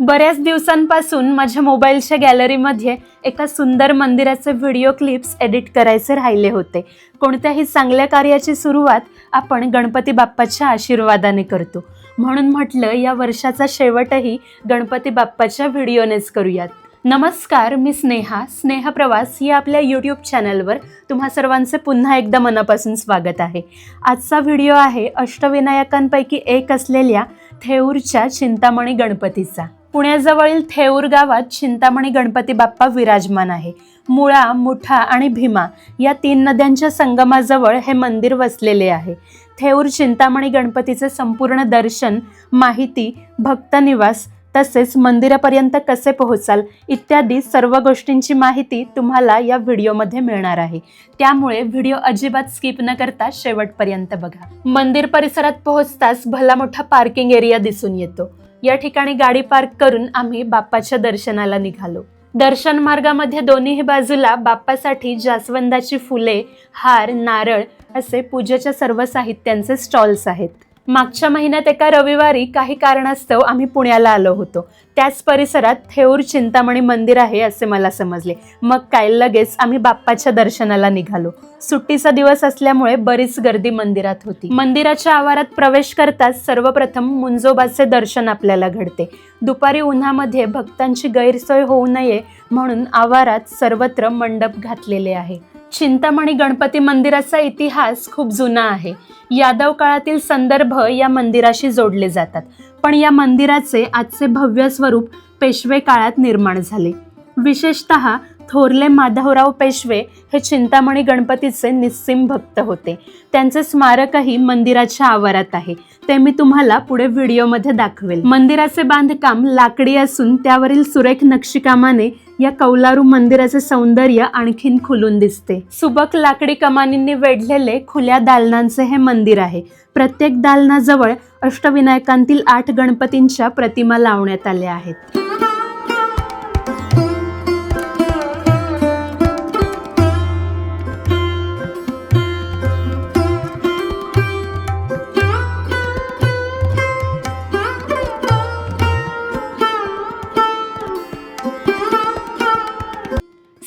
बऱ्याच दिवसांपासून माझ्या मोबाईलच्या गॅलरीमध्ये एका सुंदर मंदिराचे व्हिडिओ क्लिप्स एडिट करायचे राहिले होते. कोणत्याही चांगल्या कार्याची सुरुवात आपण गणपती बाप्पाच्या आशीर्वादाने करतो, म्हणून म्हटलं या वर्षाचा शेवटही गणपती बाप्पाच्या व्हिडिओनेच करूयात. नमस्कार, मी स्नेहा प्रवास या आपल्या यूट्यूब चॅनलवर तुम्हा सर्वांचे पुन्हा एकदा मनापासून स्वागत आहे. आजचा व्हिडिओ आहे अष्टविनायकांपैकी एक असलेल्या थेऊरच्या चिंतामणी गणपतीचा. पुण्याजवळील थेऊर गावात चिंतामणी गणपती बाप्पा विराजमान आहे. मुळा, मुठा आणि भीमा या 3 नद्यांच्या संगमाजवळ हे मंदिर वसलेले आहे. थेऊर चिंतामणी गणपतीचे संपूर्ण दर्शन, माहिती, भक्तनिवास तसेच मंदिरापर्यंत कसे पोहोचाल इत्यादी सर्व गोष्टींची माहिती तुम्हाला या व्हिडिओमध्ये मिळणार आहे. त्यामुळे व्हिडिओ अजिबात स्किप न करता शेवटपर्यंत बघा. मंदिर परिसरात पोहोचताच भला मोठा पार्किंग एरिया दिसून येतो. या ठिकाणी गाडी पार्क करून आम्ही बाप्पाच्या दर्शनाला निघालो. दर्शन मार्गामध्ये दोन्ही बाजूला बाप्पासाठी जास्वंदाची फुले, हार, नारळ असे पूजेच्या सर्व साहित्यांचे स्टॉल्स आहेत. मागच्या महिन्यात एका रविवारी काही कारणास्तव आम्ही पुण्याला आलो होतो. त्याच परिसरात थेऊर चिंतामणी मंदिर आहे असे मला समजले. मग काय लगेच आम्ही बाप्पाच्या दर्शनाला निघालो. सुट्टीचा दिवस असल्यामुळे बरीच गर्दी मंदिरात होती. मंदिराच्या आवारात प्रवेश करताच सर्वप्रथम मुंजोबाचे दर्शन आपल्याला घडते. दुपारी उन्हामध्ये भक्तांची गैरसोय होऊ नये म्हणून आवारात सर्वत्र मंडप घातलेले आहे. चिंतामणी गणपती मंदिराचा इतिहास खूप जुना आहे. यादव काळातील संदर्भ या मंदिराशी जोडले जातात. पण या मंदिराचे आजचे भव्य स्वरूप पेशवे काळात निर्माण झाले. विशेषतः थोरले माधवराव पेशवे हे चिंतामणी गणपतीचे निस्सीम भक्त होते. त्यांचे स्मारकही मंदिराच्या आवारात आहे. ते मी तुम्हाला पुढे व्हिडिओमध्ये दाखवेल. मंदिराचे बांधकाम लाकडी असून त्यावरील सुरेख नक्षीकामाने या कौलारू मंदिराचे सौंदर्य आणखीन खुलून दिसते. सुबक लाकडी कमानींनी वेढलेले खुल्या दालनांचे हे मंदिर आहे. प्रत्येक दालनाजवळ अष्टविनायकांतील 8 गणपतींच्या प्रतिमा लावण्यात आल्या आहेत.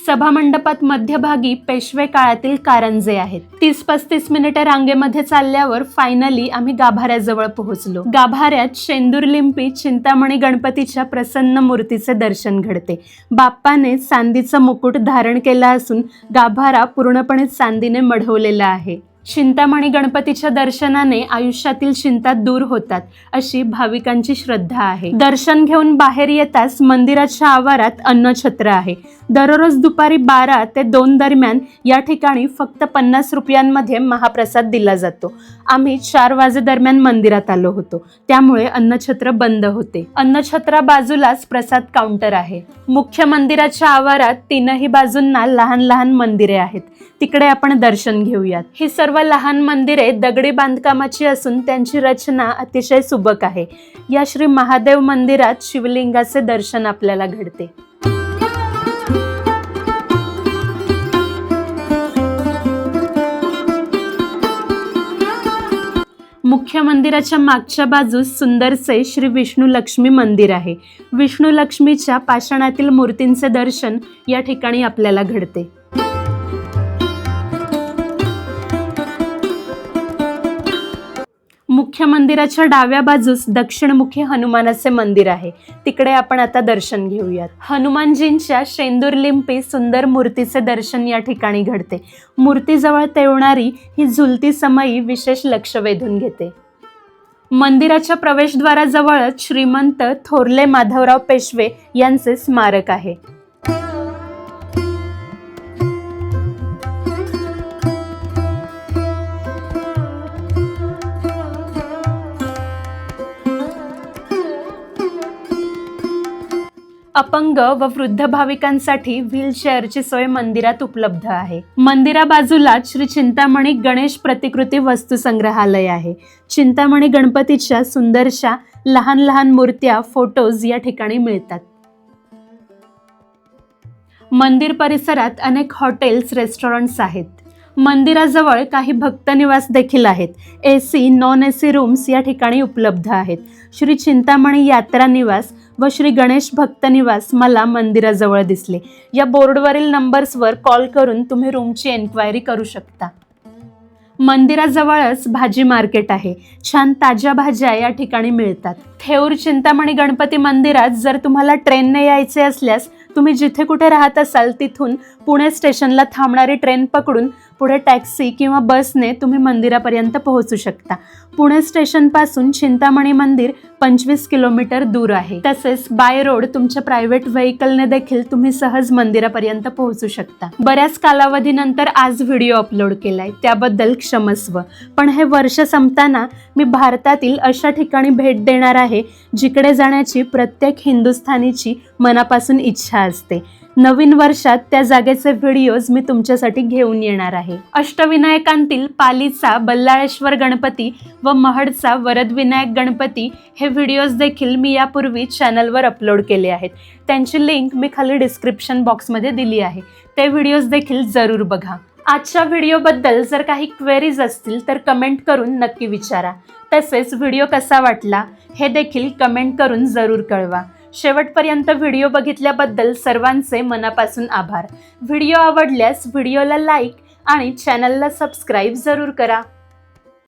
सभामंडपात मध्यभागी पेशवे काळातील कारंजे आहेत. 30-35 मिनिटे रांगेमध्ये चालल्यावर फायनली आम्ही गाभाऱ्याजवळ पोहोचलो. गाभाऱ्यात शेंदूर लिंपी चिंतामणी गणपतीच्या प्रसन्न मूर्तीचे दर्शन घडते. बाप्पाने चांदीचा मुकुट धारण केला असून गाभारा पूर्णपणे चांदीने मढवलेला आहे. चिंतामणी गणपतीच्या दर्शनाने आयुष्यातील चिंता दूर होतात अशी भाविकांची श्रद्धा आहे. दर्शन घेऊन बाहेर येताच मंदिराच्या आवारात अन्नछत्र आहे. दररोज दुपारी 12 ते 2 दरम्यान या ठिकाणी फक्त 50 रुपयांमध्ये महाप्रसाद दिला जातो. आम्ही 4 वाजेदरम्यान मंदिरात आलो होतो, त्यामुळे अन्नछत्र बंद होते. अन्नछत्रा बाजूलाच प्रसाद काउंटर आहे. मुख्य मंदिराच्या आवारात 3ही बाजूंना लहान लहान मंदिरे आहेत. तिकडे आपण दर्शन घेऊयात. ही सर्व लहान मंदिरे दगडी बांधकामाची असून त्यांची रचना अतिशय सुबक आहे. या श्री महादेव मंदिरात शिवलिंगाचे दर्शन आपल्याला घडते. मुख्य मंदिराच्या मागच्या बाजूस सुंदरसे श्री विष्णू लक्ष्मी मंदिर आहे. विष्णू लक्ष्मीच्या पाषाणातील मूर्तींचे दर्शन या ठिकाणी आपल्याला घडते. मुख्य मंदिराच्या डाव्या बाजूस दक्षिणमुखी हनुमानाचे मंदिर आहे. तिकडे आपण आता दर्शन घेऊयात. हनुमानजींच्या शेंदूर लिंपी सुंदर मूर्तीचे दर्शन या ठिकाणी घडते. मूर्तीजवळ तेवणारी ही झुलती समई विशेष लक्ष वेधून घेते. मंदिराच्या प्रवेशद्वाराजवळच श्रीमंत थोरले माधवराव पेशवे यांचे स्मारक आहे. अपंग व वृद्ध भाविकांसाठी व्हीलचेअरची सोय मंदिरात उपलब्ध आहे. मंदिरा बाजूला श्री चिंतामणी गणेश प्रतिकृती वस्तू संग्रहालय आहे. चिंतामणी गणपतीच्या सुंदरशा लहान लहान मूर्त्या, फोटोज या ठिकाणी मिळतात. मंदिर परिसरात अनेक हॉटेल्स, रेस्टॉरंट्स आहेत. मंदिराजवळ काही भक्त निवास देखील आहेत. AC, नॉन AC रूम्स या ठिकाणी उपलब्ध आहेत. श्री चिंतामणी यात्रा निवास व श्री गणेश भक्त निवास मला मंदिराजवळ दिसले. या बोर्डवरील नंबर्सवर कॉल करून तुम्ही रूमची एन्क्वायरी करू शकता. मंदिराजवळच भाजी मार्केट आहे. छान ताज्या भाज्या या ठिकाणी मिळतात. थेऊर चिंतामणी गणपती मंदिरात जर तुम्हाला ट्रेनने यायचे असल्यास तुम्ही जिथे कुठे राहत असाल तिथून पुणे स्टेशनला थांबणारी ट्रेन पकडून पुढे टॅक्सी किंवा बसने तुम्ही मंदिरापर्यंत पोहोचू शकता. पुणे स्टेशनपासून चिंतामणी मंदिर 25 किलोमीटर दूर आहे. तसेच बाय रोड तुमच्या प्रायव्हेट व्हेकलने देखील तुम्ही सहज मंदिरापर्यंत पोहोचू शकता. बऱ्याच कालावधीनंतर आज व्हिडिओ अपलोड केलाय, त्याबद्दल क्षमस्व. पण हे वर्ष संपताना मी भारतातील अशा ठिकाणी भेट देणार आहे जिकडे जाण्याची प्रत्येक हिंदुस्थानीची मनापासून इच्छा असते. नवीन वर्षात त्या जागेचे व्हिडिओज मी तुमच्यासाठी घेऊन येणार आहे. अष्टविनायकांतील पालीचा बल्लाळेश्वर गणपती व महडचा वरदविनायक गणपती हे व्हिडिओज देखील मी यापूर्वी चॅनलवर अपलोड केले आहेत. त्यांची लिंक मी खाली डिस्क्रिप्शन बॉक्समध्ये दिली आहे. ते व्हिडिओज देखील जरूर बघा. आजच्या व्हिडिओबद्दल जर काही क्वेरीज असतील तर कमेंट करून नक्की विचारा. तसेच व्हिडिओ कसा वाटला हे देखील कमेंट करून जरूर कळवा. शेवटपर्यंत व्हिडिओ बघितल्याबद्दल सर्वांचे मनापासून आभार. व्हिडिओ आवडल्यास व्हिडिओला लाईक आणि चॅनलला सबस्क्राईब जरूर करा.